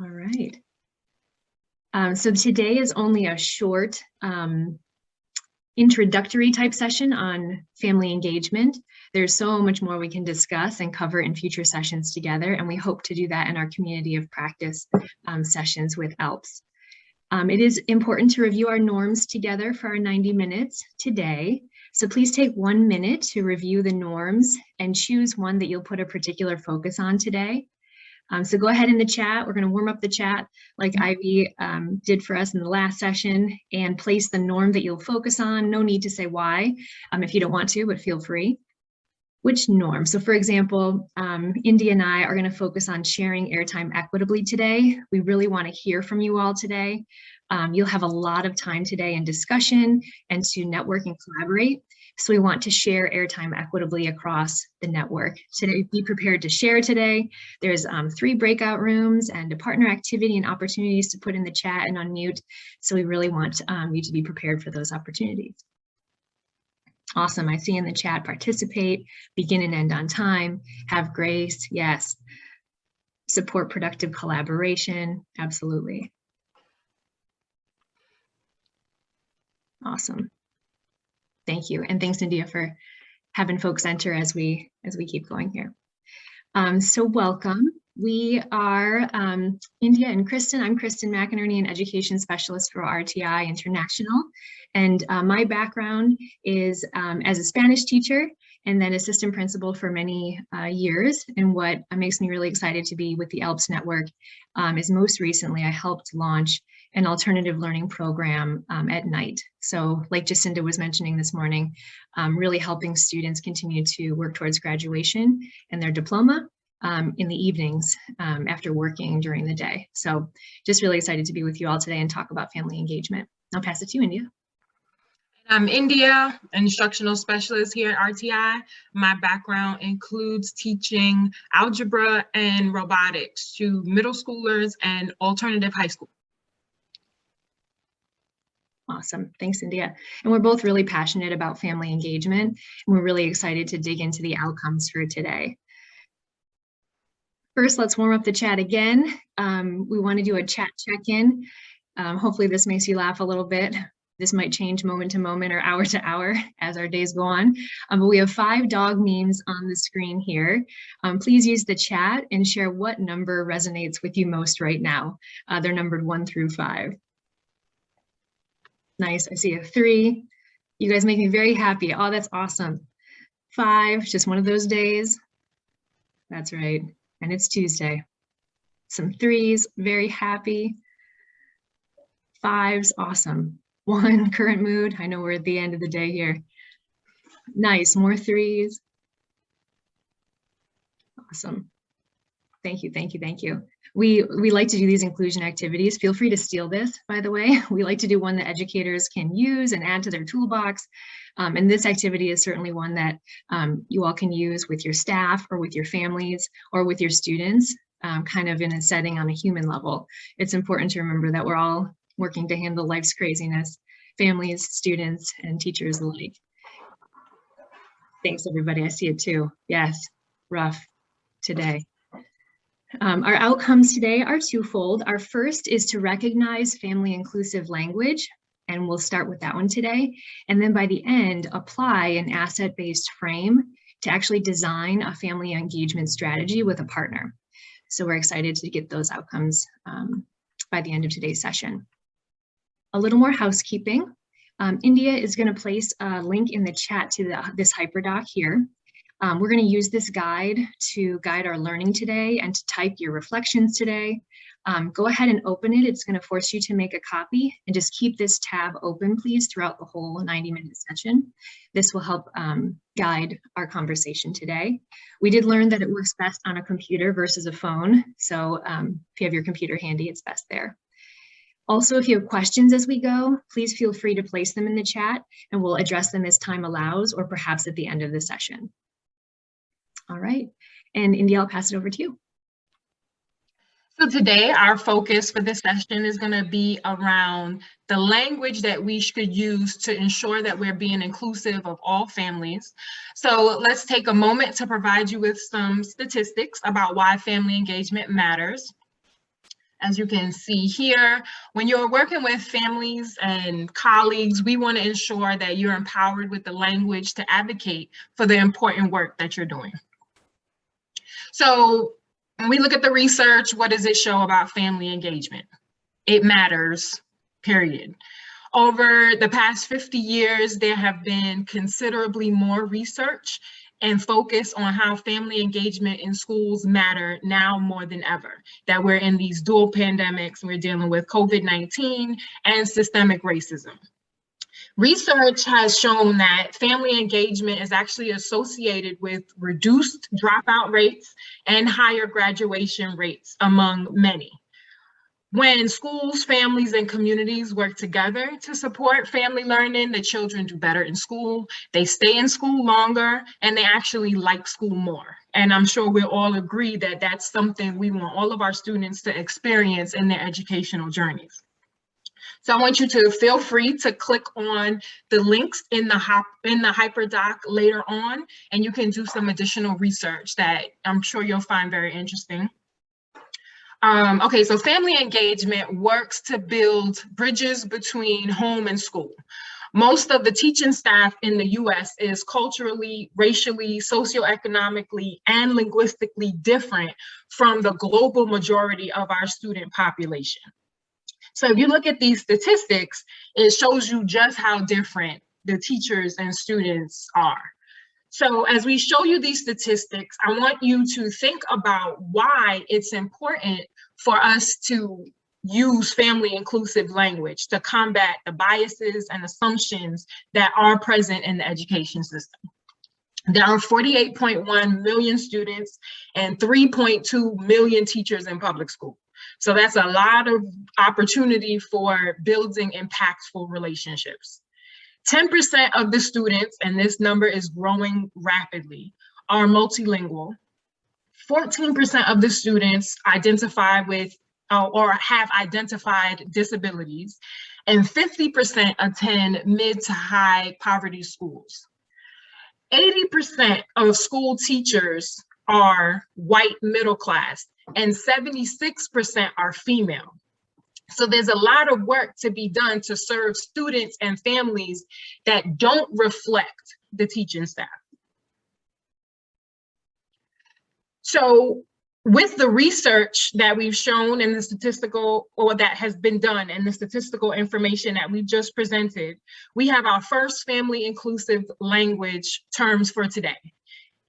All right. So today is only a short introductory type session on family engagement. There's so much more we can discuss and cover in future sessions together, and we hope to do that in our community of practice sessions with ALPS. It is important to review our norms together for our 90 minutes today. So please take 1 minute to review the norms and choose one that you'll put a particular focus on today. So go ahead in the chat. We're going to warm up the chat like Ivy did for us in the last session, and place the norm that you'll focus on. No need to say why if you don't want to, but feel free. Which norm? So for example, India and I are going to focus on sharing airtime equitably today. We really want to hear from you all today. You'll have a lot of time today in discussion and to network and collaborate. So we want to share airtime equitably across the network. Today, be prepared to share today. There's 3 breakout rooms and a partner activity and opportunities to put in the chat and unmute. So we really want you to be prepared for those opportunities. Awesome, I see in the chat, participate, begin and end on time, have grace, yes. Support productive collaboration, absolutely. Awesome. Thank you, and thanks India for having folks enter as we keep going here. So welcome. We are India and Kristen. I'm Kristen McInerney, an education specialist for RTI International. And my background is as a Spanish teacher and then assistant principal for many years. And what makes me really excited to be with the ALPS network is most recently I helped launch an alternative learning program at night. So like Jacinda was mentioning this morning, really helping students continue to work towards graduation and their diploma in the evenings after working during the day. So just really excited to be with you all today and talk about family engagement. I'll pass it to you, India. I'm India, instructional specialist here at RTI. My background includes teaching algebra and robotics to middle schoolers and alternative high school. Awesome, thanks India. And we're both really passionate about family engagement, and we're really excited to dig into the outcomes for today. First, let's warm up the chat again. We want to do a chat check-in. Hopefully this makes you laugh a little bit. This might change moment to moment or hour to hour as our days go on. But we have 5 dog memes on the screen here. Please use the chat and share what number resonates with you most right now. They're numbered 1 through 5. Nice, I see a 3. You guys make me very happy. Oh, that's awesome. 5, just one of those days. That's right, and it's Tuesday. Some 3s, very happy. 5s, awesome. 1, current mood. I know we're at the end of the day here. Nice, more 3s. Awesome. Thank you, thank you, thank you. We like to do these inclusion activities. Feel free to steal this, by the way. We like to do one that educators can use and add to their toolbox. And this activity is certainly one that you all can use with your staff or with your families or with your students, kind of in a setting on a human level. It's important to remember that we're all working to handle life's craziness, families, students, and teachers alike. Thanks, everybody. I see it too. Yes, rough today. Our outcomes today are twofold. Our first is to recognize family inclusive language, and we'll start with that one today. And then by the end, apply an asset-based frame to actually design a family engagement strategy with a partner. So we're excited to get those outcomes by the end of today's session. A little more housekeeping. India is going to place a link in the chat to this HyperDoc here. We're going to use this guide to guide our learning today and to type your reflections today. Go ahead and open it. It's going to force you to make a copy, and just keep this tab open, please, throughout the whole 90-minute session. This will help guide our conversation today. We did learn that it works best on a computer versus a phone. So if you have your computer handy, it's best there. Also, if you have questions as we go, please feel free to place them in the chat, and we'll address them as time allows, or perhaps at the end of the session. All right, and India, I'll pass it over to you. So today, our focus for this session is going to be around the language that we should use to ensure that we're being inclusive of all families. So let's take a moment to provide you with some statistics about why family engagement matters. As you can see here, when you're working with families and colleagues, we want to ensure that you're empowered with the language to advocate for the important work that you're doing. So when we look at the research, what does it show about family engagement? It matters, period. Over the past 50 years, there have been considerably more research and focus on how family engagement in schools matter now more than ever, that we're in these dual pandemics, we're dealing with COVID-19 and systemic racism. Research has shown that family engagement is actually associated with reduced dropout rates and higher graduation rates among many. When schools, families, and communities work together to support family learning, the children do better in school, they stay in school longer, and they actually like school more. And I'm sure we'll all agree that that's something we want all of our students to experience in their educational journeys. So I want you to feel free to click on the links in the HyperDoc later on, and you can do some additional research that I'm sure you'll find very interesting. Okay, so family engagement works to build bridges between home and school. Most of the teaching staff in the US is culturally, racially, socioeconomically, and linguistically different from the global majority of our student population. So if you look at these statistics, it shows you just how different the teachers and students are. So as we show you these statistics, I want you to think about why it's important for us to use family inclusive language to combat the biases and assumptions that are present in the education system. There are 48.1 million students and 3.2 million teachers in public school. So that's a lot of opportunity for building impactful relationships. 10% of the students, and this number is growing rapidly, are multilingual. 14% of the students identify with or have identified disabilities, and 50% attend mid to high poverty schools. 80% of school teachers are white middle class, and 76% are female. So there's a lot of work to be done to serve students and families that don't reflect the teaching staff. So with the research that we've shown in the statistical, or that has been done and the statistical information that we've just presented, we have our first family inclusive language terms for today: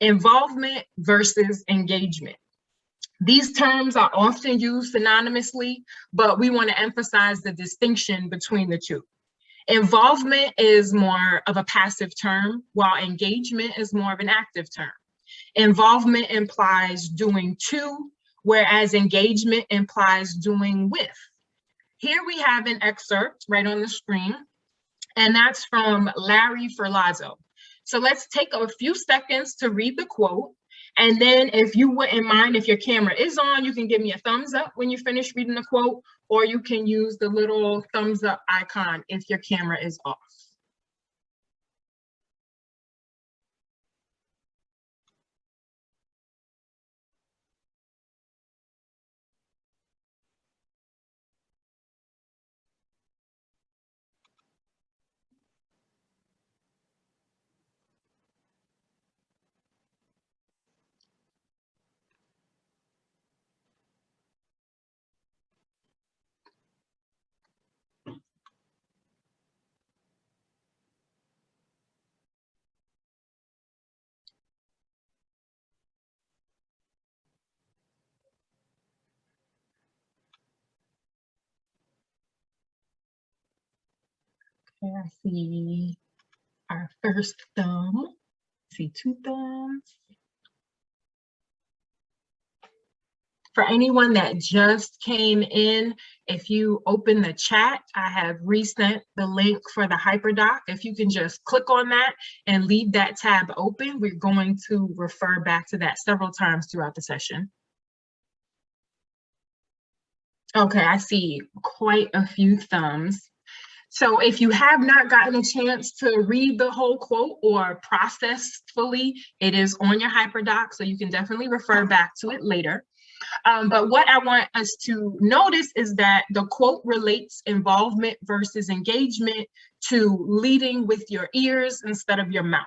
involvement versus engagement. These terms are often used synonymously, but we want to emphasize the distinction between the two. Involvement is more of a passive term, while engagement is more of an active term. Involvement implies doing to, whereas engagement implies doing with. Here we have an excerpt right on the screen, and that's from Larry Ferlazzo. So let's take a few seconds to read the quote. And then if you wouldn't mind, if your camera is on, you can give me a thumbs up when you finish reading the quote, or you can use the little thumbs up icon if your camera is off. Okay, I see our first thumb. I see two thumbs. For anyone that just came in, if you open the chat, I have resent the link for the HyperDoc. If you can just click on that and leave that tab open, we're going to refer back to that several times throughout the session. Okay, I see quite a few thumbs. So if you have not gotten a chance to read the whole quote or process fully, it is on your HyperDoc, so you can definitely refer back to it later. But what I want us to notice is that the quote relates involvement versus engagement to leading with your ears instead of your mouth.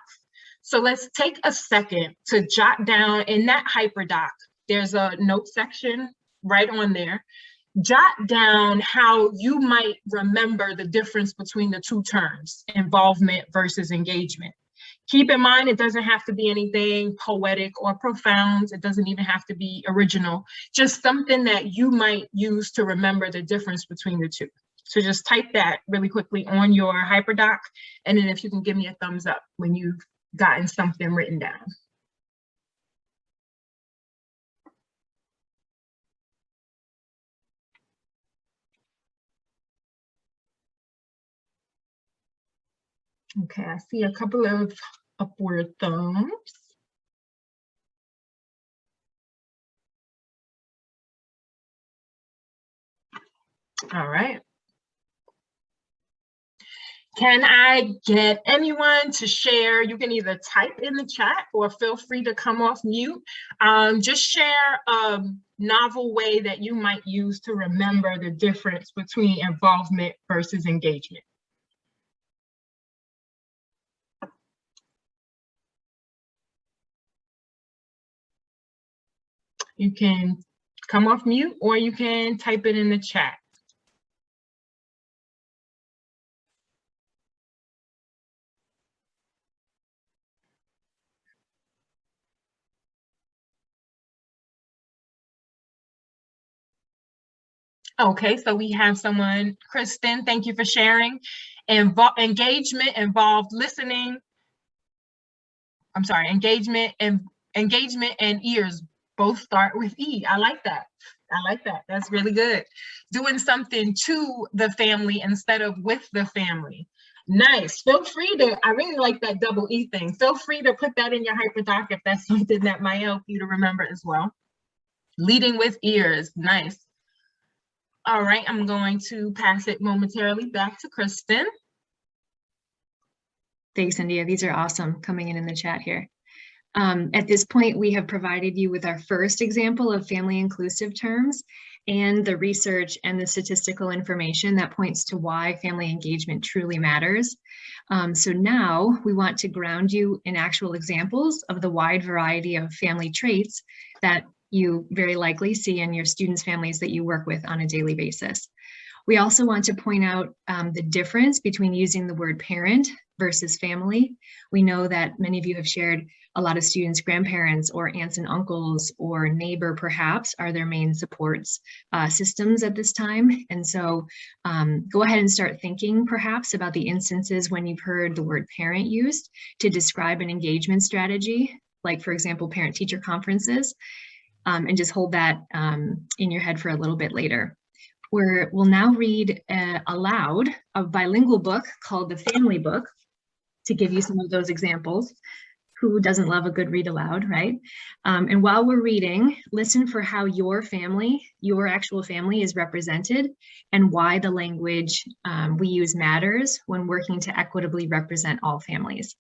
So let's take a second to jot down in that hyperdoc. There's a note section right on there. Jot down how you might remember the difference between the two terms, involvement versus engagement. Keep in mind, it doesn't have to be anything poetic or profound. It doesn't even have to be original, just something that you might use to remember the difference between the two. So just type that really quickly on your hyperdoc, and then if you can give me a thumbs up when you've gotten something written down. Okay, I see a couple of upward thumbs. All right. Can I get anyone to share? You can either type in the chat or feel free to come off mute. Just share a novel way that you might use to remember the difference between involvement versus engagement. You can come off mute or you can type it in the chat. Okay, so we have someone, Kristen, thank you for sharing. Engagement involved listening. I'm sorry, engagement and ears both start with E. I like that. I like that. That's really good. Doing something to the family instead of with the family. Nice. Feel free to, I really like that double E thing. Feel free to put that in your hyperdoc if that's something that might help you to remember as well. Leading with ears. Nice. All right, I'm going to pass it momentarily back to Kristen. Thanks, India. These are awesome coming in the chat here. At this point, we have provided you with our first example of family inclusive terms and the research and the statistical information that points to why family engagement truly matters. So now we want to ground you in actual examples of the wide variety of family traits that you very likely see in your students' families that you work with on a daily basis. We also want to point out the difference between using the word parent versus family. We know that many of you have shared a lot of students' grandparents or aunts and uncles or neighbor perhaps are their main supports systems at this time. And so go ahead and start thinking perhaps about the instances when you've heard the word parent used to describe an engagement strategy, like for example, parent-teacher conferences, and just hold that in your head for a little bit later. We'll now read aloud a bilingual book called The Family Book to give you some of those examples. Who doesn't love a good read aloud, right? And while we're reading, listen for how your family, your actual family is represented and why the language we use matters when working to equitably represent all families.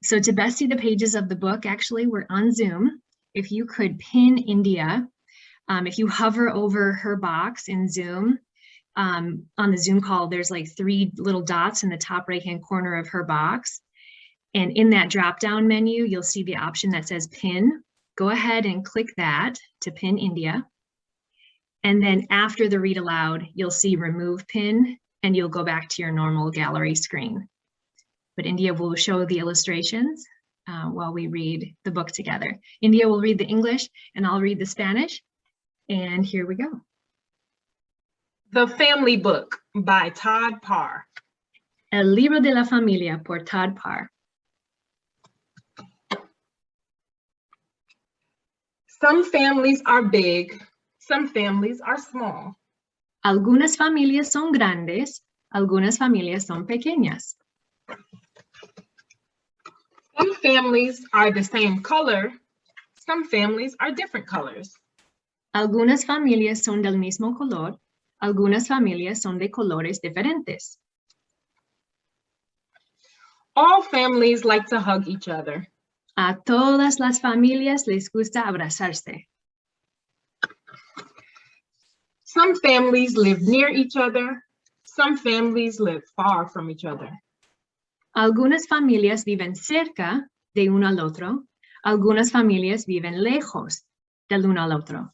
So to best see the pages of the book, actually, we're on Zoom. If you could pin India, if you hover over her box in Zoom, on the Zoom call, there's like 3 little dots in the top right-hand corner of her box. And in that drop-down menu, you'll see the option that says pin. Go ahead and click that to pin India. And then after the read aloud, you'll see remove pin and you'll go back to your normal gallery screen. But India will show the illustrations while we read the book together. India will read the English and I'll read the Spanish. And here we go. The Family Book by Todd Parr. El Libro de la Familia por Todd Parr. Some families are big, some families are small. Algunas familias son grandes, algunas familias son pequeñas. Some families are the same color, some families are different colors. Algunas familias son del mismo color, algunas familias son de colores diferentes. All families like to hug each other. A todas las familias les gusta abrazarse. Some families live near each other. Some families live far from each other. Algunas familias viven cerca de uno al otro. Algunas familias viven lejos del uno al otro.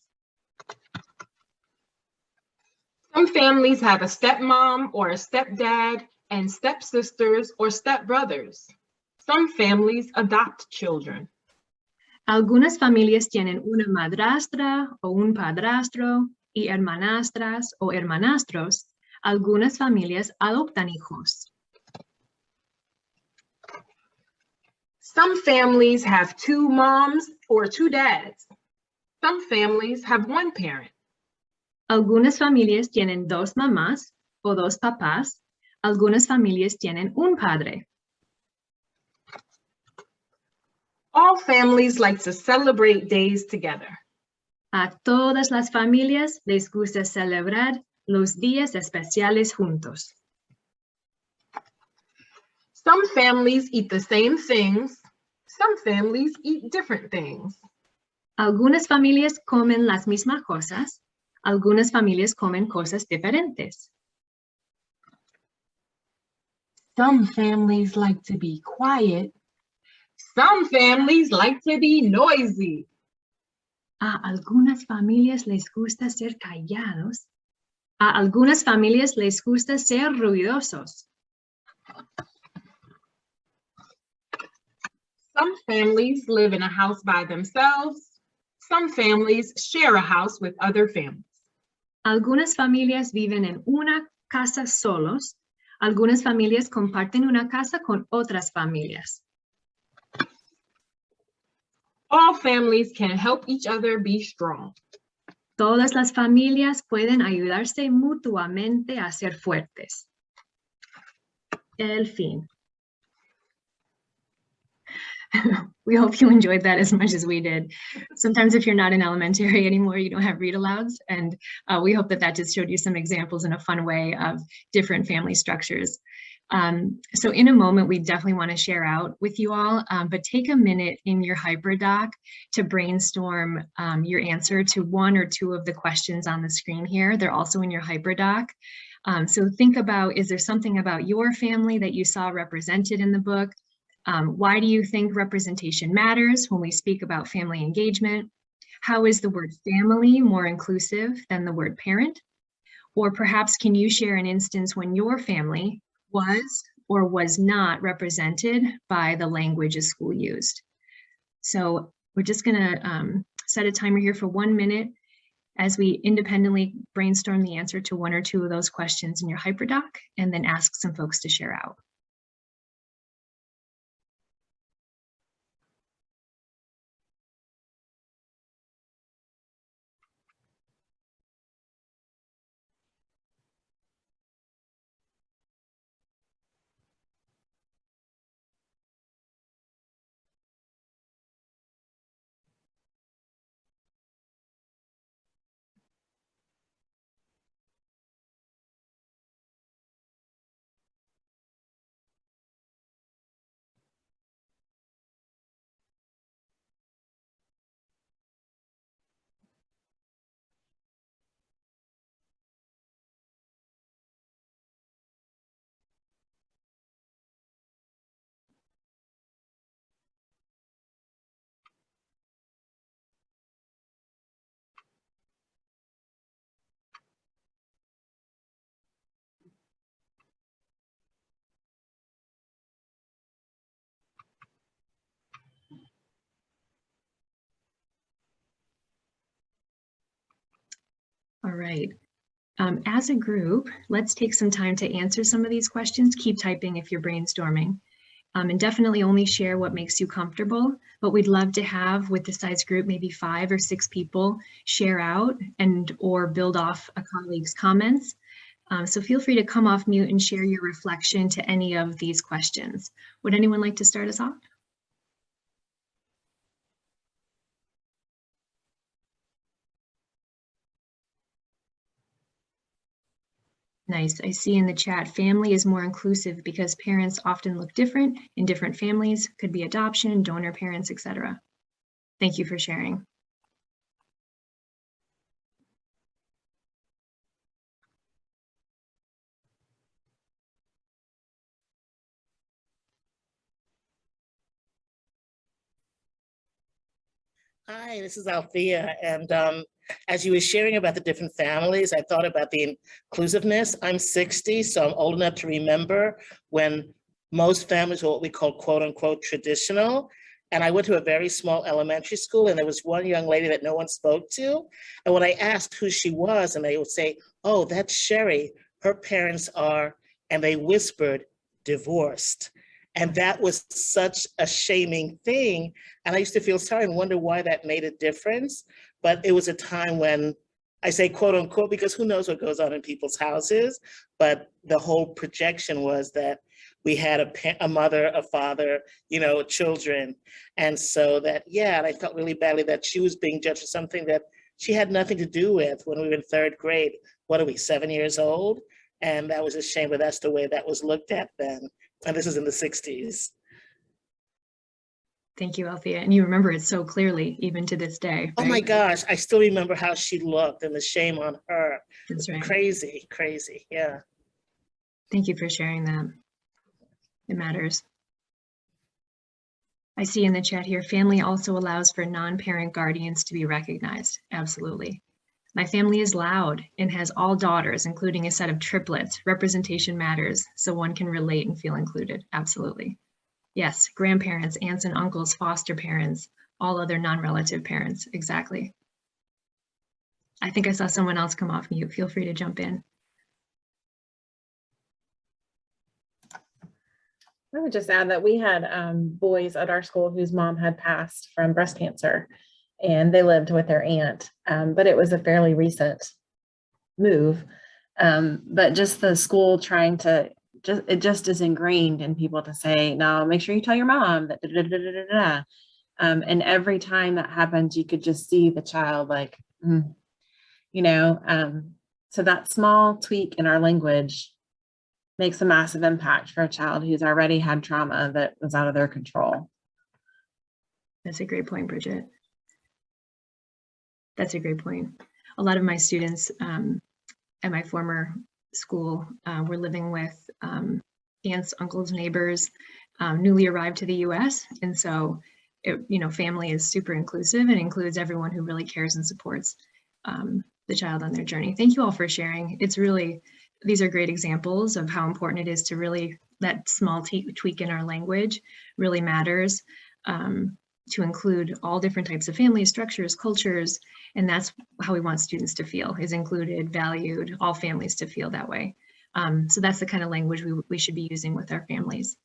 Some families have a stepmom or a stepdad and stepsisters or stepbrothers. Some families adopt children. Algunas familias tienen una madrastra o un padrastro y hermanastras o hermanastros. Algunas familias adoptan hijos. Some families have two moms or two dads. Some families have one parent. Algunas familias tienen dos mamás o dos papás. Algunas familias tienen un padre. All families like to celebrate days together. A todas las familias les gusta celebrar los días especiales juntos. Some families eat the same things. Some families eat different things. Algunas familias comen las mismas cosas. Algunas familias comen cosas diferentes. Some families like to be quiet. Some families like to be noisy. A algunas familias les gusta ser callados. A algunas familias les gusta ser ruidosos. Some families live in a house by themselves. Some families share a house with other families. Algunas familias viven en una casa solos. Algunas familias comparten una casa con otras familias. All families can help each other be strong. Todas las familias pueden ayudarse mutuamente a ser fuertes. El fin. We hope you enjoyed that as much as we did. Sometimes if you're not in elementary anymore, you don't have read alouds. And we hope that that just showed you some examples in a fun way of different family structures. So in a moment, we definitely want to share out with you all, but take a minute in your HyperDoc to brainstorm your answer to one or two of the questions on the screen here. They're also in your HyperDoc. So think about, is there something about your family that you saw represented in the book? Why do you think representation matters when we speak about family engagement? How is the word family more inclusive than the word parent? Or perhaps can you share an instance when your family was or was not represented by the language a school used? So we're just gonna set a timer here for 1 minute as we independently brainstorm the answer to one or two of those questions in your HyperDoc, and then ask some folks to share out. All right. As a group, let's take some time to answer some of these questions. Keep typing if you're brainstorming. And definitely only share what makes you comfortable, but we'd love to have with the size group, maybe 5 or 6 people share out and or build off a colleague's comments. So feel free to come off mute and share your reflection to any of these questions. Would anyone like to start us off? Nice. I see in the chat, family is more inclusive because parents often look different in different families, could be adoption, donor parents, etc. Thank you for sharing. Hi, this is Althea. And as you were sharing about the different families, I thought about the inclusiveness. I'm 60, so I'm old enough to remember when most families were what we call quote unquote traditional. And I went to a very small elementary school, and there was one young lady that no one spoke to. And when I asked who she was, and they would say, "Oh, that's Sherry. Her parents are," and they whispered, "divorced." And that was such a shaming thing. And I used to feel sorry and wonder why that made a difference. But it was a time when, I say quote unquote, because who knows what goes on in people's houses. But the whole projection was that we had a mother, a father, children. And so that, yeah, and I felt really badly that she was being judged for something that she had nothing to do with when we were in third grade. What are we, 7 years old? And that was a shame, but that's the way that was looked at then. And this is in the 60s. Thank you, Althea. And you remember it so clearly, even to this day. Oh right? my gosh, I still remember how she looked and the shame on her. That's right. Crazy, crazy, yeah. Thank you for sharing that. It matters. I see in the chat here, family also allows for non-parent guardians to be recognized. Absolutely. My family is loud and has all daughters, including a set of triplets. Representation matters, so one can relate and feel included. Absolutely. Yes, grandparents, aunts and uncles, foster parents, all other non-relative parents. Exactly. I think I saw someone else come off mute. Feel free to jump in. I would just add that we had boys at our school whose mom had passed from breast cancer, and they lived with their aunt, but it was a fairly recent move. But just the school trying to, it just is ingrained in people to say, no, make sure you tell your mom that da, da, da, da, da, da. And every time that happens, you could just see the child like, so that small tweak in our language makes a massive impact for a child who's already had trauma that was out of their control. That's a great point, Bridget. That's a great point. A lot of my students at my former school were living with aunts, uncles, neighbors, newly arrived to the US. And so, family is super inclusive and includes everyone who really cares and supports the child on their journey. Thank you all for sharing. These are great examples of how important it is to really, that small tweak in our language really matters, to include all different types of families, structures, cultures, and that's how we want students to feel, is included, valued, all families to feel that way. So that's the kind of language we should be using with our families.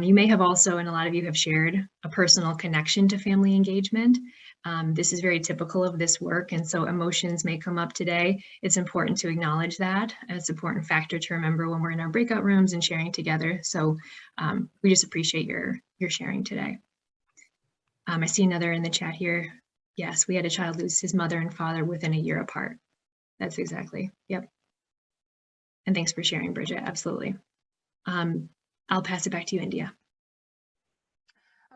You may have also, and a lot of you have shared, a personal connection to family engagement. This is very typical of this work, and so emotions may come up today. It's important to acknowledge that. It's an important factor to remember when we're in our breakout rooms and sharing together. So we just appreciate your sharing today. I see another in the chat here. Yes, we had a child lose his mother and father within a year apart. That's exactly, yep. And thanks for sharing, Bridget, absolutely. I'll pass it back to you, India.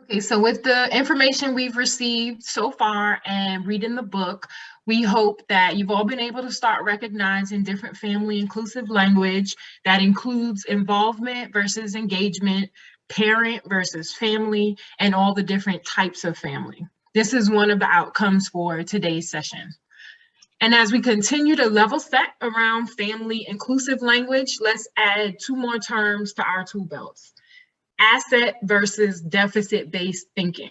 Okay, so with the information we've received so far and reading the book, we hope that you've all been able to start recognizing different family inclusive language that includes involvement versus engagement, parent versus family, and all the different types of family. This is one of the outcomes for today's session. And as we continue to level set around family inclusive language, let's add 2 more terms to our tool belts. Asset versus deficit-based thinking.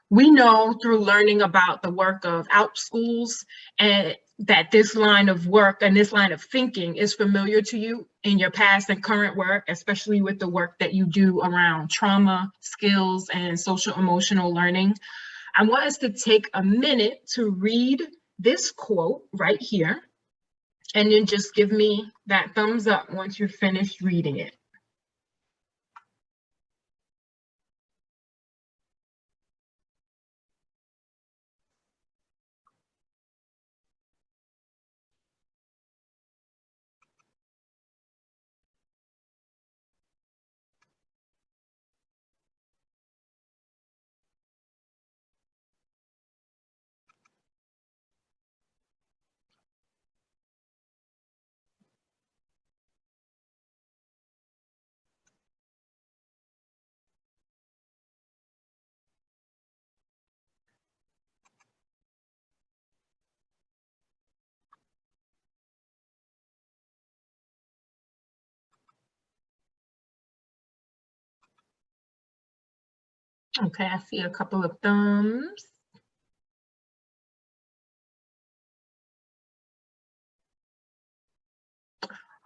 We know through learning about the work of ALPS schools and that this line of work and this line of thinking is familiar to you in your past and current work, especially with the work that you do around trauma, skills, and social emotional learning. I want us to take a minute to read this quote right here, and then just give me that thumbs up once you're finished reading it. Okay, I see a couple of thumbs.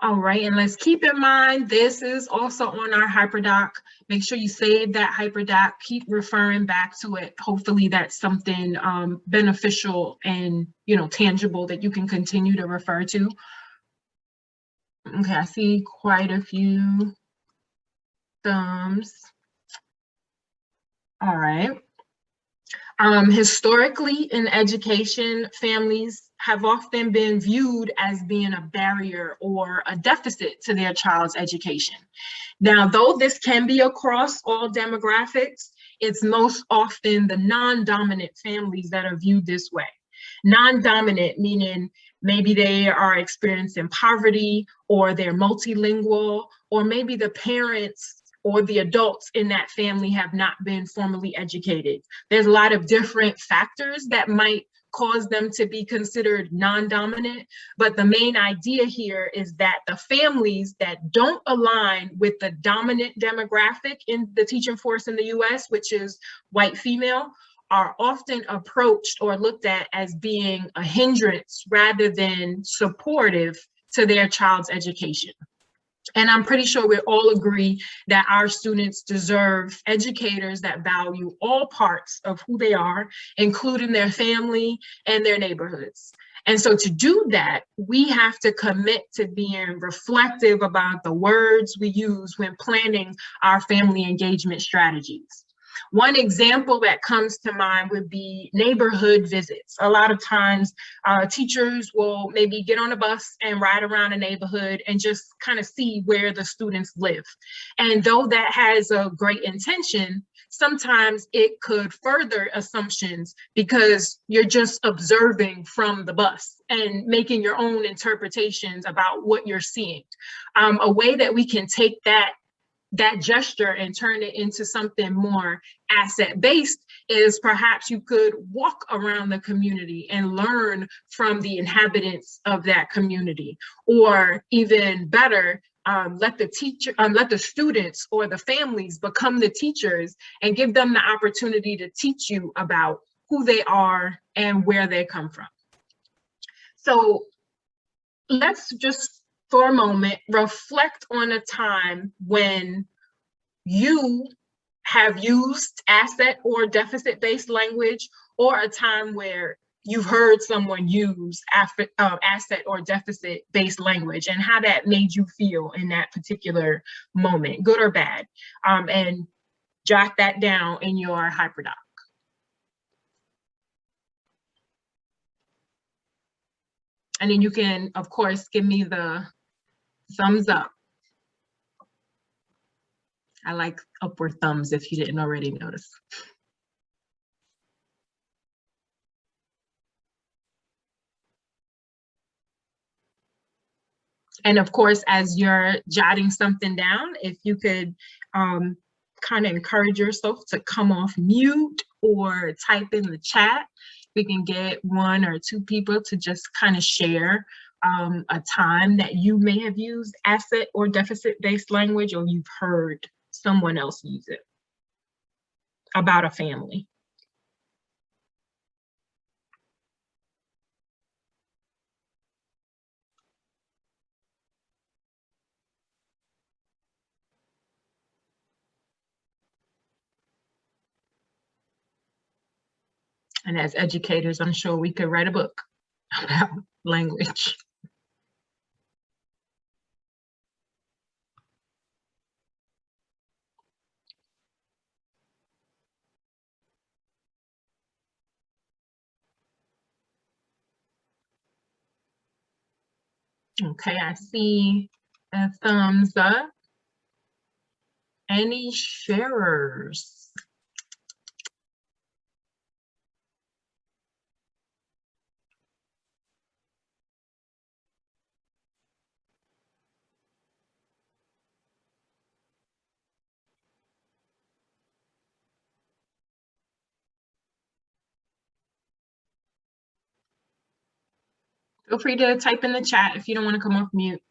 All right, and let's keep in mind, this is also on our HyperDoc. Make sure you save that HyperDoc, keep referring back to it. Hopefully that's something beneficial and tangible that you can continue to refer to. Okay, I see quite a few thumbs. All right. Historically in education, families have often been viewed as being a barrier or a deficit to their child's education. Now, though this can be across all demographics, it's most often the non-dominant families that are viewed this way. Non-dominant meaning maybe they are experiencing poverty, or they're multilingual, or maybe the parents or the adults in that family have not been formally educated. There's a lot of different factors that might cause them to be considered non-dominant, but the main idea here is that the families that don't align with the dominant demographic in the teaching force in the US, which is white female, are often approached or looked at as being a hindrance rather than supportive to their child's education. And I'm pretty sure we all agree that our students deserve educators that value all parts of who they are, including their family and their neighborhoods. And so to do that, we have to commit to being reflective about the words we use when planning our family engagement strategies. One example that comes to mind would be neighborhood visits. A lot of times teachers will maybe get on a bus and ride around a neighborhood and just kind of see where the students live. And though that has a great intention, sometimes it could further assumptions because you're just observing from the bus and making your own interpretations about what you're seeing. A way that we can take that gesture and turn it into something more asset-based is perhaps you could walk around the community and learn from the inhabitants of that community, or even better, let the students or the families become the teachers and give them the opportunity to teach you about who they are and where they come from. So let's just for a moment reflect on a time when you have used asset or deficit-based language, or a time where you've heard someone use asset or deficit-based language, and how that made you feel in that particular moment, good or bad. And jot that down in your HyperDoc. And then you can, of course, give me the thumbs up. I like upward thumbs if you didn't already notice. And of course, as you're jotting something down, if you could kind of encourage yourself to come off mute or type in the chat, we can get 1 or 2 people to just kind of share a time that you may have used asset or deficit-based language, or you've heard someone else use it about a family. And as educators, I'm sure we could write a book about language. Okay, I see a thumbs up. Any sharers? Feel free to type in the chat if you don't want to come off mute.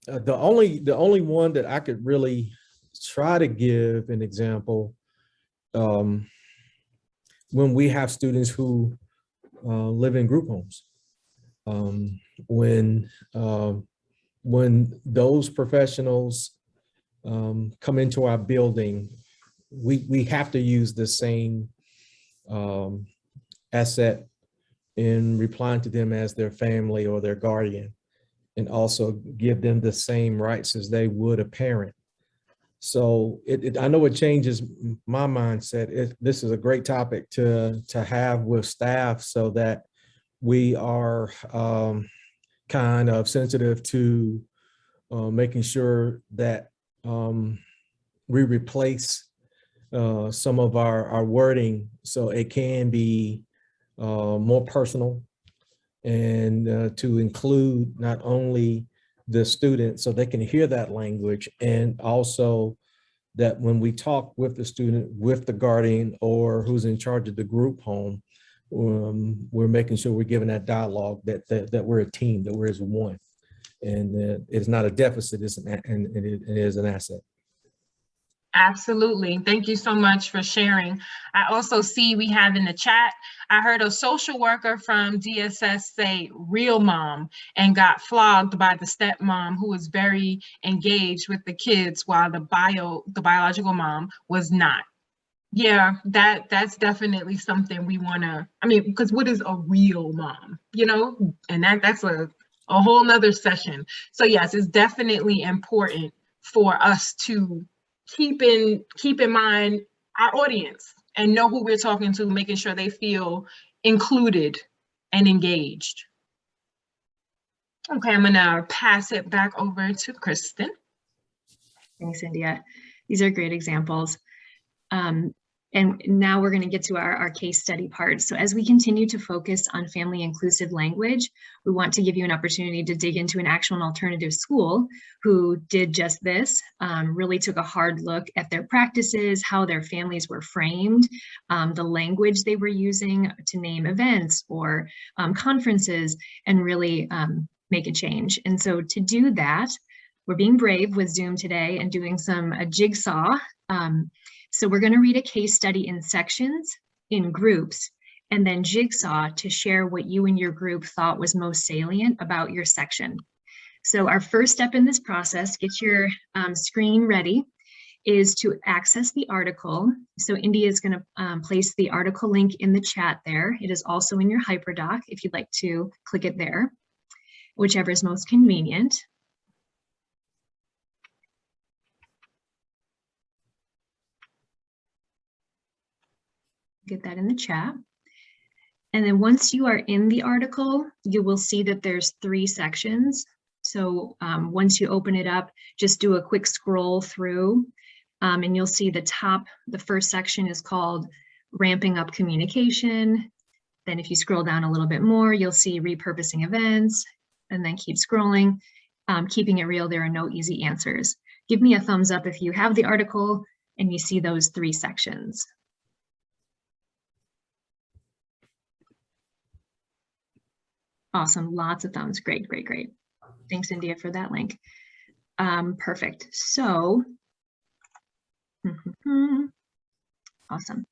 The only one that I could really try to give an example, when we have students who live in group homes. When those professionals come into our building, we have to use the same asset in replying to them as their family or their guardian, and also give them the same rights as they would a parent. So I know it changes my mindset. This is a great topic to have with staff, so that we are kind of sensitive to making sure that we replace some of our wording so it can be more personal, and to include not only the student so they can hear that language, and also that when we talk with the student, with the guardian or who's in charge of the group home, we're making sure we're giving that dialogue that we're a team, that we're as one, and it's not a deficit, and it is an asset. Absolutely. Thank you so much for sharing. I also see we have in the chat, I heard a social worker from DSS say real mom and got flogged by the stepmom who was very engaged with the kids while the biological mom was not. Yeah, that's definitely something we want to, I mean, because what is a real mom, you know? And that's a whole nother session. So yes, it's definitely important for us to keep in mind our audience and know who we're talking to, making sure they feel included and engaged. Okay, I'm gonna pass it back over to Kristen. Thanks, India. These are great examples. And now we're going to get to our case study part. So as we continue to focus on family inclusive language, we want to give you an opportunity to dig into an actual and alternative school who did just this, really took a hard look at their practices, how their families were framed, the language they were using to name events or conferences, and really make a change. And so to do that, we're being brave with Zoom today and doing a jigsaw. So we're going to read a case study in sections, in groups, and then jigsaw to share what you and your group thought was most salient about your section. So our first step in this process, get your screen ready, is to access the article. So India is going to place the article link in the chat there. It is also in your HyperDoc if you'd like to click it there, whichever is most convenient. Get that in the chat. And then once you are in the article, you will see that there's 3 sections. So once you open it up, just do a quick scroll through and you'll see the first section is called Ramping Up Communication. Then if you scroll down a little bit more, you'll see Repurposing Events, and then keep scrolling. Keeping it real, there are no easy answers. Give me a thumbs up if you have the article and you see those 3 sections. Awesome, lots of thumbs, great, great, great. Thanks, India, for that link. Perfect, so, awesome.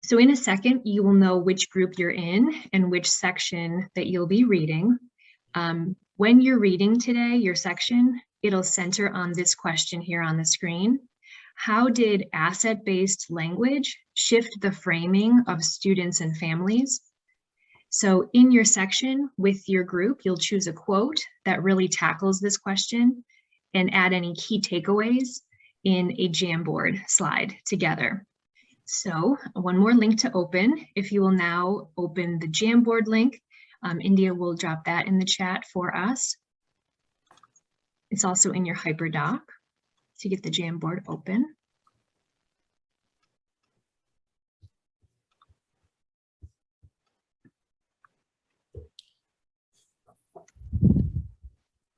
So in a second, you will know which group you're in and which section that you'll be reading. When you're reading today, your section, it'll center on this question here on the screen. How did asset-based language shift the framing of students and families? So in your section with your group, you'll choose a quote that really tackles this question and add any key takeaways in a Jamboard slide together. So one more link to open. If you will now open the Jamboard link, India will drop that in the chat for us. It's also in your HyperDoc to get the Jamboard open.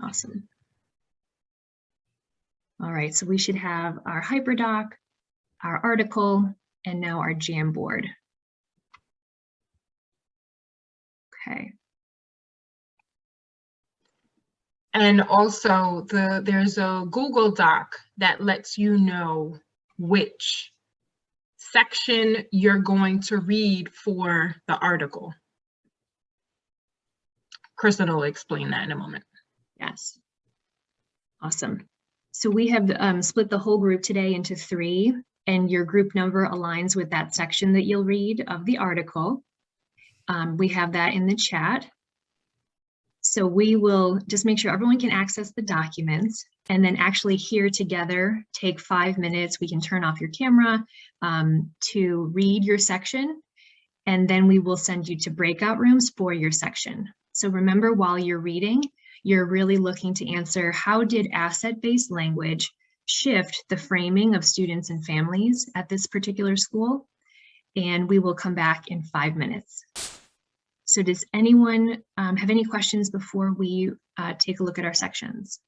Awesome. All right, so we should have our HyperDoc, our article, and now our Jamboard. Okay. And also there's a Google Doc that lets you know which section you're going to read for the article. Kristen will explain that in a moment. Yes. Awesome. So we have split the whole group today into 3, and your group number aligns with that section that you'll read of the article. We have that in the chat. So we will just make sure everyone can access the documents, and then actually here together, take 5 minutes. We can turn off your camera to read your section, and then we will send you to breakout rooms for your section. So remember, while you're reading, you're really looking to answer, how did asset-based language shift the framing of students and families at this particular school? And we will come back in 5 minutes. So does anyone have any questions before we take a look at our sections?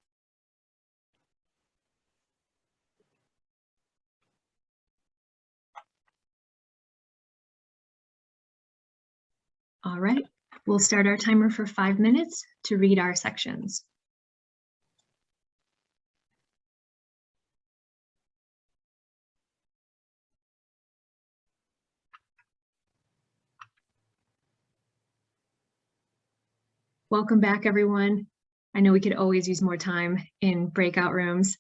All right, we'll start our timer for 5 minutes to read our sections. Welcome back, everyone. I know we could always use more time in breakout rooms,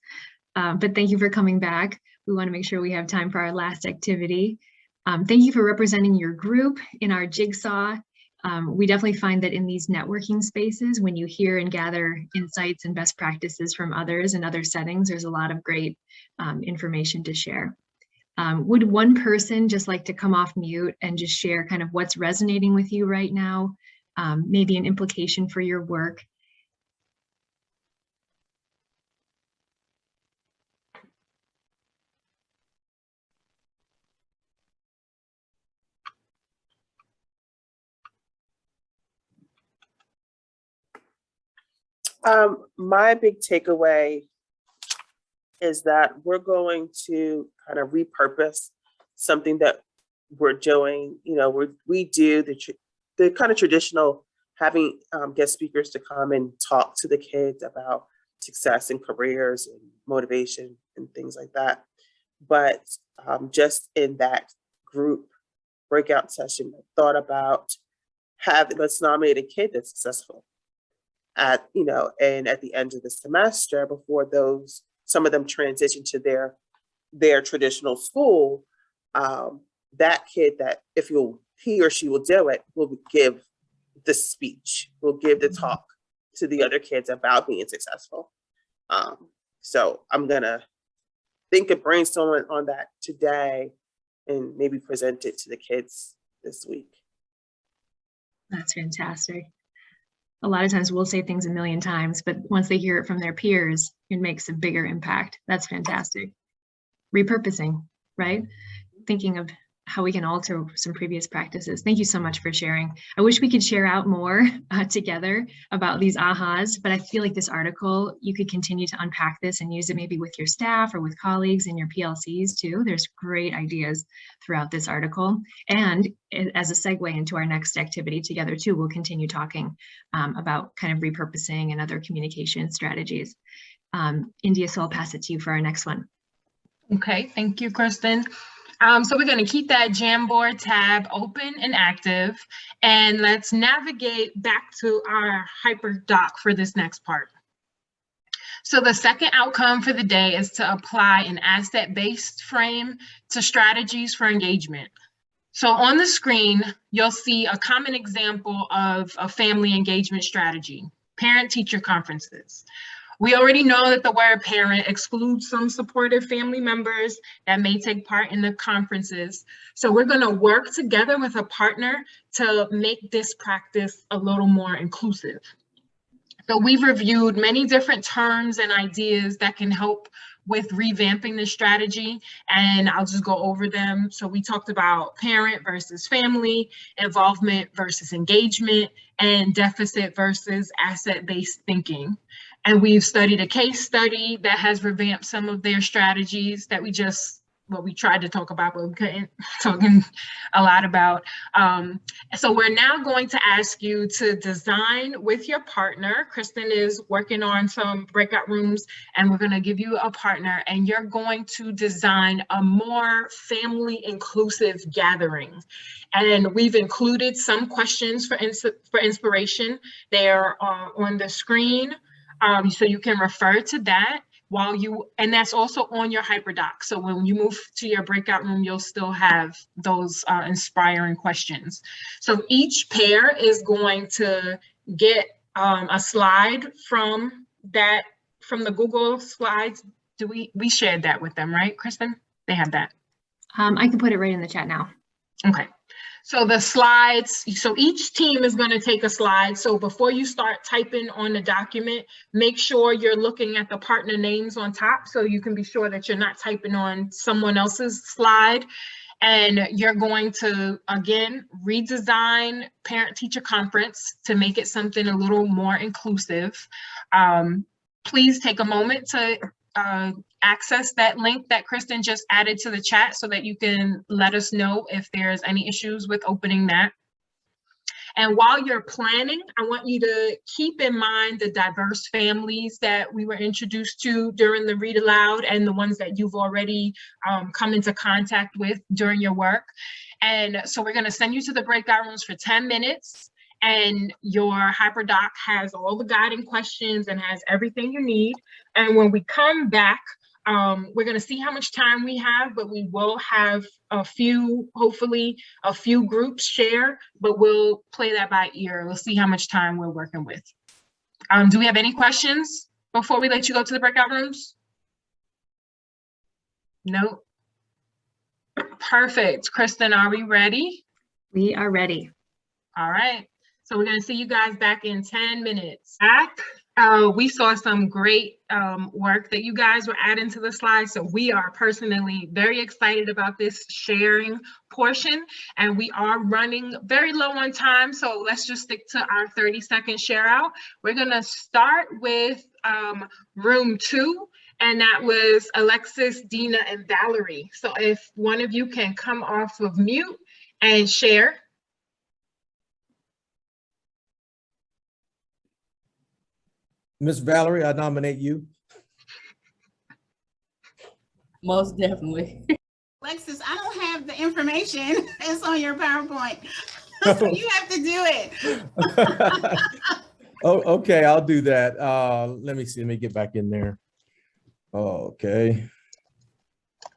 but thank you for coming back. We want to make sure we have time for our last activity. Thank you for representing your group in our jigsaw. We definitely find that in these networking spaces, when you hear and gather insights and best practices from others in other settings, there's a lot of great information to share. Would one person just like to come off mute and just share kind of what's resonating with you right now? Maybe an implication for your work. My big takeaway is that we're going to kind of repurpose something that we're doing. You know, we do the kind of traditional having guest speakers to come and talk to the kids about success and careers and motivation and things like that. But just in that group breakout session, I thought about let's nominate a kid that's successful at, you know, and at the end of the semester, before some of them transition to their traditional school, that kid that he or she will do it, will give the speech, will give the talk to the other kids about being successful. So I'm gonna think of brainstorming on that today and maybe present it to the kids this week. That's fantastic. A lot of times we'll say things a million times, but once they hear it from their peers, it makes a bigger impact. That's fantastic. Repurposing, right? Thinking of how we can alter some previous practices. Thank you so much for sharing. I wish we could share out more together about these ahas, but I feel like this article, you could continue to unpack this and use it maybe with your staff or with colleagues in your PLCs too. There's great ideas throughout this article. And as a segue into our next activity together too, we'll continue talking about kind of repurposing and other communication strategies. India, so I'll pass it to you for our next one. Okay, thank you, Kristen. So we're going to keep that Jamboard tab open and active, and let's navigate back to our HyperDoc for this next part. So the second outcome for the day is to apply an asset-based frame to strategies for engagement. So on the screen, you'll see a common example of a family engagement strategy, parent-teacher conferences. We already know that the word parent excludes some supportive family members that may take part in the conferences. So we're going to work together with a partner to make this practice a little more inclusive. So we've reviewed many different terms and ideas that can help with revamping the strategy, and I'll just go over them. So we talked about parent versus family, involvement versus engagement, and deficit versus asset-based thinking. And we've studied a case study that has revamped some of their strategies that we just what we tried to talk about, but we couldn't talk a lot about. So we're now going to ask you to design with your partner. Kristen is working on some breakout rooms, and we're going to give you a partner, and you're going to design a more family inclusive gathering. And we've included some questions for inspiration. They're on the screen, so you can refer to that. And that's also on your HyperDoc. So when you move to your breakout room, you'll still have those inspiring questions. So each pair is going to get a slide from the Google Slides. We shared that with them, right, Kristen? They have that. I can put it right in the chat now. Okay. So the slides, so each team is going to take a slide. So before you start typing on the document, make sure you're looking at the partner names on top so you can be sure that you're not typing on someone else's slide. And you're going to, again, redesign parent-teacher conference to make it something a little more inclusive. Please take a moment to access that link that Kristen just added to the chat so that you can let us know if there's any issues with opening that. And while you're planning, I want you to keep in mind the diverse families that we were introduced to during the read aloud and the ones that you've already come into contact with during your work. And so we're going to send you to the breakout rooms for 10 minutes. And your HyperDoc has all the guiding questions and has everything you need. And when we come back, we're going to see how much time we have, but we will have hopefully a few groups share, but we'll play that by ear. We'll see how much time we're working with. Do we have any questions before we let you go to the breakout rooms? No? Perfect. Kristen, are we ready? We are ready. All right. So we're going to see you guys back in 10 minutes. We saw some great work that you guys were adding to the slides. So we are personally very excited about this sharing portion, and we are running very low on time. So let's just stick to our 30-second share out. We're going to start with room 2, and that was Alexis, Dina, and Valerie. So if one of you can come off of mute and share. Miss Valerie, I nominate you. Most definitely. Alexis, I don't have the information. It's on your PowerPoint. So you have to do it. Oh, okay, I'll do that. Let me get back in there. Okay.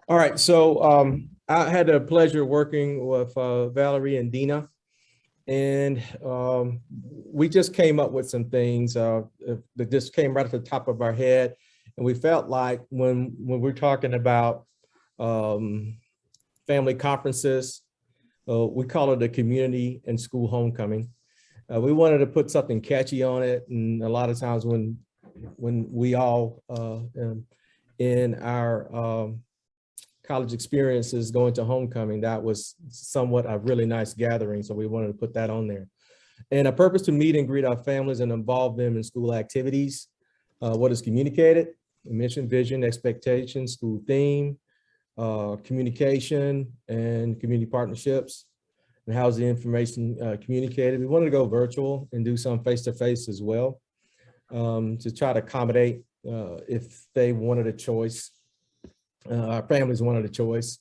All right, so I had the pleasure of working with Valerie and Dina. And we just came up with some things that just came right at the top of our head. And we felt like when we're talking about family conferences, we call it a community and school homecoming. We wanted to put something catchy on it. And a lot of times when we all in our college experiences going to homecoming, that was somewhat a really nice gathering. So we wanted to put that on there. And a purpose to meet and greet our families and involve them in school activities. What is communicated? Mission, vision, expectations, school theme, communication, and community partnerships. And how's the information communicated? We wanted to go virtual and do some face-to-face as well to try to accommodate if they wanted a choice. Our families wanted a choice.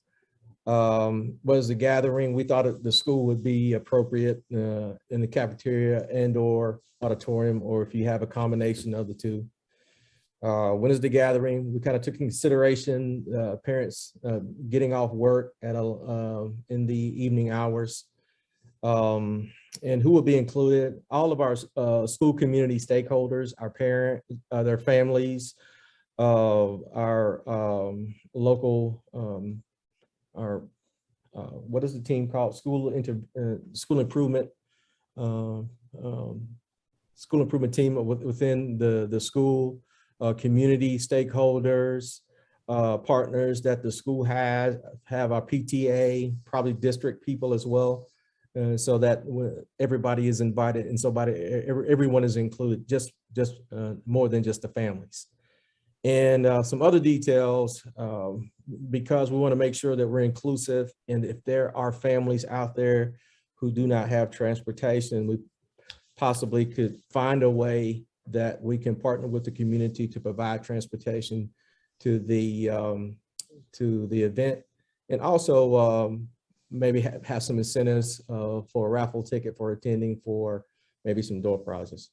Was the gathering, we thought the school would be appropriate in the cafeteria and or auditorium, or if you have a combination of the two. When is the gathering? We kind of took into consideration parents getting off work at in the evening hours. And who will be included? All of our school community stakeholders, our parents, their families, our local, what is the team called? School improvement team within the school, community stakeholders, partners that the school have our PTA, probably district people as well. So that everybody is invited and everyone is included, just more than just the families. And some other details, because we want to make sure that we're inclusive, and if there are families out there who do not have transportation, we possibly could find a way that we can partner with the community to provide transportation to the event, and also maybe have some incentives for a raffle ticket for attending, for maybe some door prizes.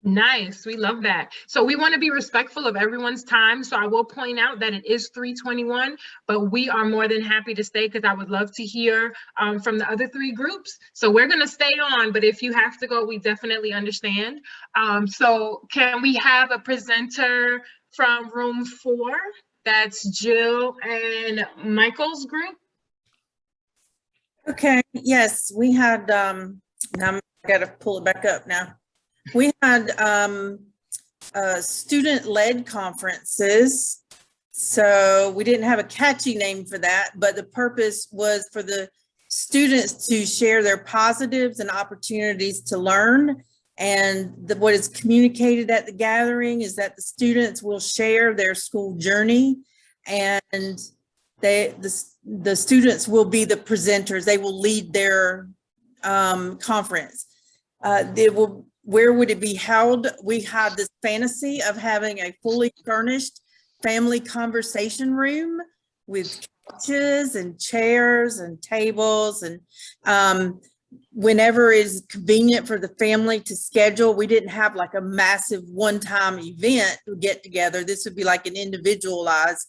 Nice, we love that. So we want to be respectful of everyone's time. So I will point out that it is 3:21, but we are more than happy to stay because I would love to hear from the other three groups. So we're going to stay on, but if you have to go, we definitely understand. So can we have a presenter from room 4? That's Jill and Michael's group. Okay, yes, we had, now I gotta pull it back up now. We had student-led conferences. So we didn't have a catchy name for that, but the purpose was for the students to share their positives and opportunities to learn. And what is communicated at the gathering is that the students will share their school journey, and the students will be the presenters. They will lead their conference. Where would it be held? We had this fantasy of having a fully furnished family conversation room with couches and chairs and tables, and whenever is convenient for the family to schedule. We didn't have like a massive one-time event to get together. This would be like an individualized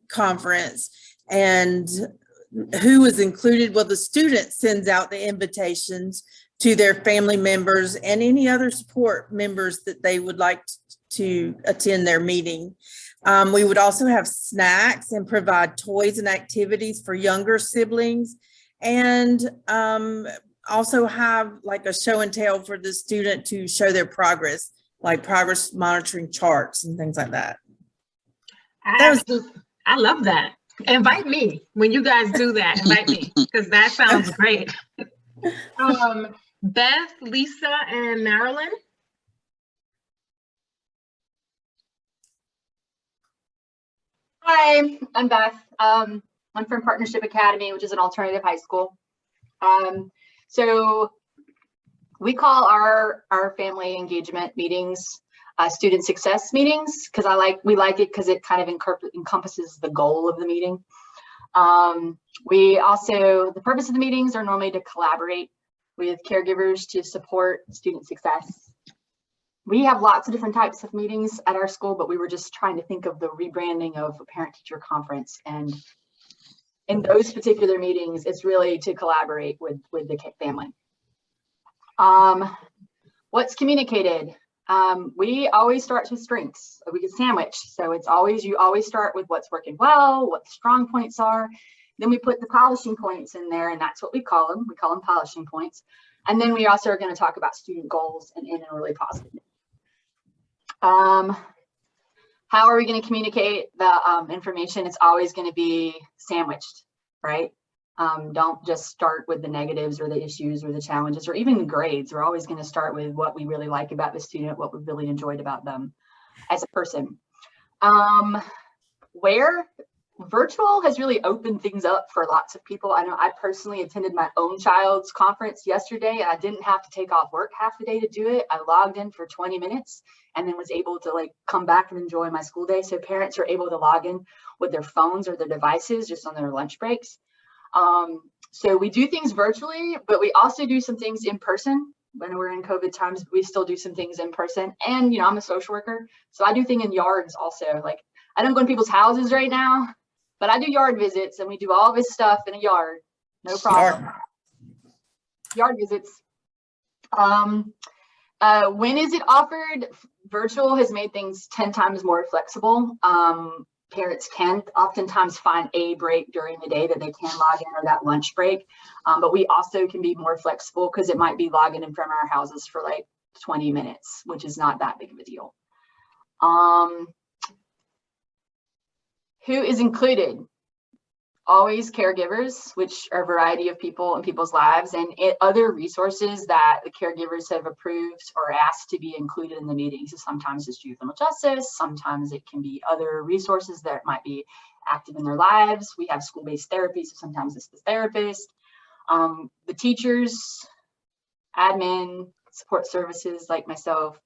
conference. And who is included? Well, the student sends out the invitations to their family members and any other support members that they would like to attend their meeting. We would also have snacks and provide toys and activities for younger siblings, and also have like a show and tell for the student to show their progress, like progress monitoring charts and things like that. I love that. Invite me when you guys do that. Invite me, because that sounds great. Beth, Lisa, and Marilyn. Hi, I'm Beth. I'm from Partnership Academy, which is an alternative high school. So we call our family engagement meetings student success meetings, because we like it because it kind of encompasses the goal of the meeting. The purpose of the meetings are normally to collaborate with caregivers to support student success. We have lots of different types of meetings at our school, but we were just trying to think of the rebranding of a parent-teacher conference. And in those particular meetings, it's really to collaborate with the family. What's communicated? We always start with strengths. We get sandwiched. So you always start with what's working well, what the strong points are. Then we put the polishing points in there, and that's what we call them. We call them polishing points. And then we also are going to talk about student goals and in a really positive. How are we going to communicate the information? It's always going to be sandwiched, right? Don't just start with the negatives or the issues or the challenges or even the grades. We're always going to start with what we really like about the student, what we really enjoyed about them as a person. Where virtual has really opened things up for lots of people. I know I personally attended my own child's conference yesterday, and I didn't have to take off work half the day to do it. I logged in for 20 minutes and then was able to come back and enjoy my school day. So parents are able to log in with their phones or their devices just on their lunch breaks. So we do things virtually, but we also do some things in person. When we're in COVID times, we still do some things in person. And, I'm a social worker, so I do things in yards also. I don't go in people's houses right now, but I do yard visits, and we do all this stuff in a yard. No problem. Yard visits. When is it offered? Virtual has made things 10 times more flexible. Parents can oftentimes find a break during the day that they can log in, or that lunch break. But we also can be more flexible because it might be logging in from our houses for 20 minutes, which is not that big of a deal. Who is included? always caregivers, which are a variety of people in people's lives, and other resources that the caregivers have approved or asked to be included in the meetings. So sometimes it's juvenile justice, sometimes it can be other resources that might be active in their lives. We have school-based therapy, so sometimes it's the therapist, the teachers, admin, support services like myself,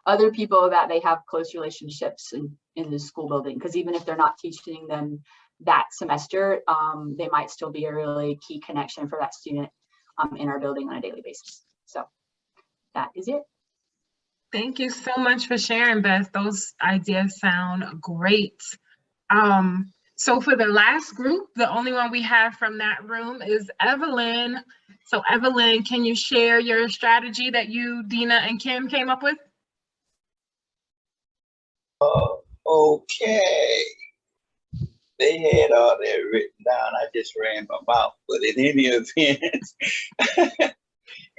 other people that they have close relationships in the school building, because even if they're not teaching them that semester, they might still be a really key connection for that student in our building on a daily basis. So that is it. Thank you so much for sharing, Beth. Those ideas sound great. So for the last group, the only one we have from that room is Evelyn. So Evelyn, can you share your strategy that you, Dina, and Kim came up with? Okay. They had all that written down. I just ran my mouth. But in any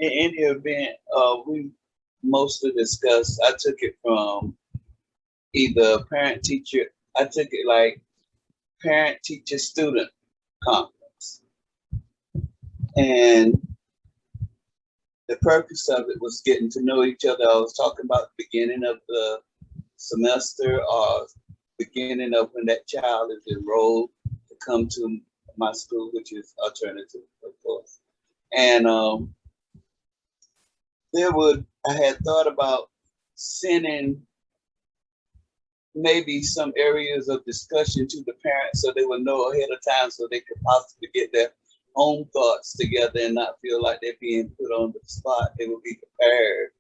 event, we mostly discussed, I took it from either parent teacher, I took it like parent teacher student conference. And the purpose of it was getting to know each other. I was talking about the beginning of the semester or beginning of when that child is enrolled to come to my school, which is alternative, of course. And I had thought about sending maybe some areas of discussion to the parents so they would know ahead of time so they could possibly get their own thoughts together and not feel like they're being put on the spot. They will be prepared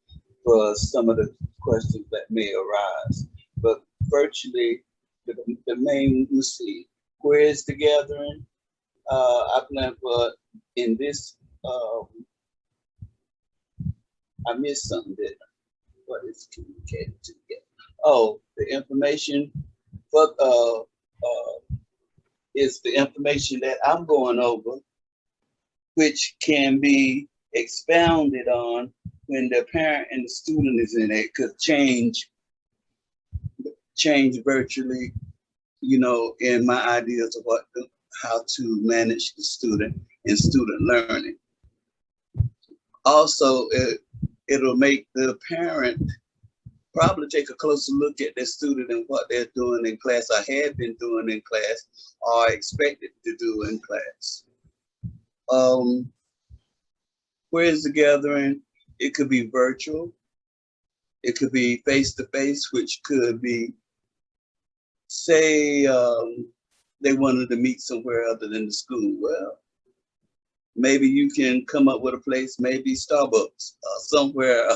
for some of the questions that may arise. But virtually, the main, you see, where is the gathering? I plan for in this, I missed something, didn't I? What is communicated together? Oh, the information, but is the information that I'm going over, which can be expounded on when the parent and the student is in it, could change virtually, you know, in my ideas of how to manage the student and student learning. Also, it'll make the parent probably take a closer look at their student and what they're doing in class or have been doing in class or expected to do in class. Where is the gathering? It could be virtual. It could be face-to-face, which could be, say, they wanted to meet somewhere other than the school. Well, maybe you can come up with a place, maybe Starbucks, somewhere,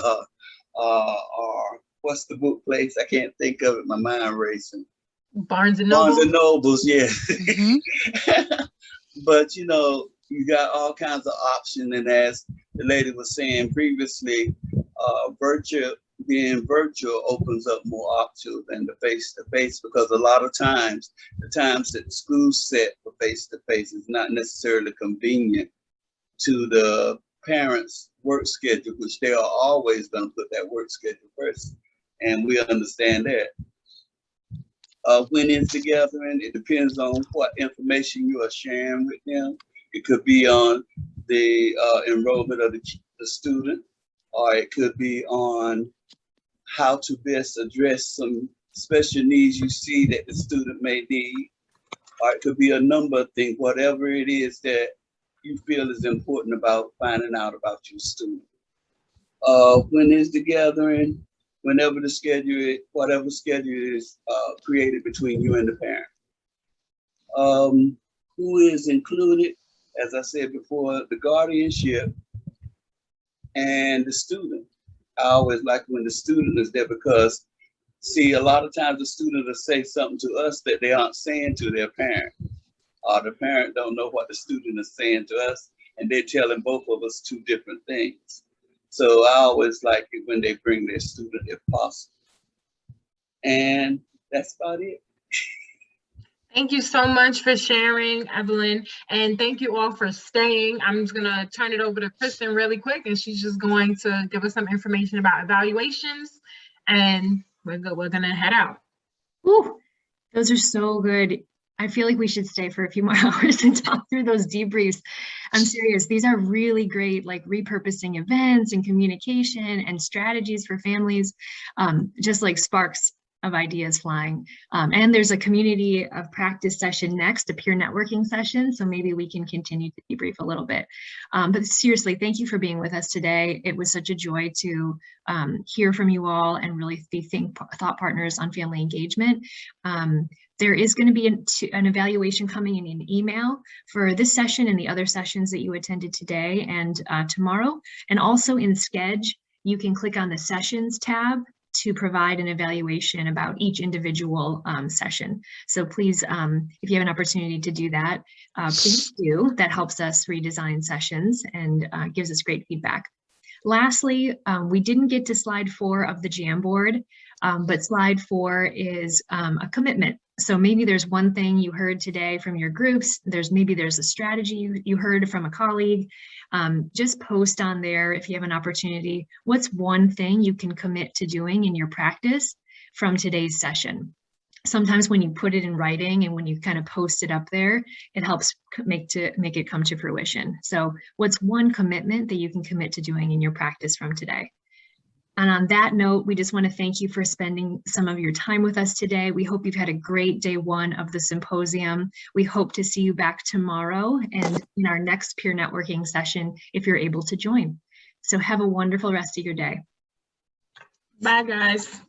or what's the book place? I can't think of it, my mind racing. Barnes and Noble. Barnes and Nobles, yeah. Mm-hmm. But, you know, you got all kinds of options. And as the lady was saying previously, being virtual opens up more options than the face-to-face, because a lot of times, the times that the school's set for face-to-face is not necessarily convenient to the parents' work schedule, which they are always going to put that work schedule first. And we understand that. When it's together, and it depends on what information you are sharing with them. It could be on the enrollment of the student, or it could be on how to best address some special needs you see that the student may need, or it could be a number of things, whatever it is that you feel is important about finding out about your student. When is the gathering? Whenever the schedule, whatever schedule is created between you and the parent. Who is included? As I said before, the guardianship and the student. I always like when the student is there, because see, a lot of times the student will say something to us that they aren't saying to their parent, or the parent don't know what the student is saying to us, and they're telling both of us two different things. So I always like it when they bring their student if possible. And that's about it. Thank you so much for sharing, Evelyn. And thank you all for staying. I'm just going to turn it over to Kristen really quick, and she's just going to give us some information about evaluations, and we're going to head out. Ooh, those are so good. I feel like we should stay for a few more hours and talk through those debriefs. I'm serious. These are really great, like repurposing events and communication and strategies for families, just like sparks of ideas flying. And there's a community of practice session next, a peer networking session. So maybe we can continue to debrief a little bit. But seriously, thank you for being with us today. It was such a joy to hear from you all and really be thought partners on family engagement. There is going to be an evaluation coming in an email for this session and the other sessions that you attended today and tomorrow. And also in Schedule, you can click on the sessions tab to provide an evaluation about each individual session. So please, if you have an opportunity to do that, please do. That helps us redesign sessions and gives us great feedback. Lastly, we didn't get to slide 4 of the Jamboard, but slide 4 is a commitment. So maybe there's one thing you heard today from your groups. Maybe there's a strategy you heard from a colleague. Just post on there if you have an opportunity. What's one thing you can commit to doing in your practice from today's session? Sometimes when you put it in writing and when you kind of post it up there, it helps make it come to fruition. So what's one commitment that you can commit to doing in your practice from today? And on that note, we just want to thank you for spending some of your time with us today. We hope you've had a great day 1 of the symposium. We hope to see you back tomorrow and in our next peer networking session if you're able to join. So have a wonderful rest of your day. Bye, guys.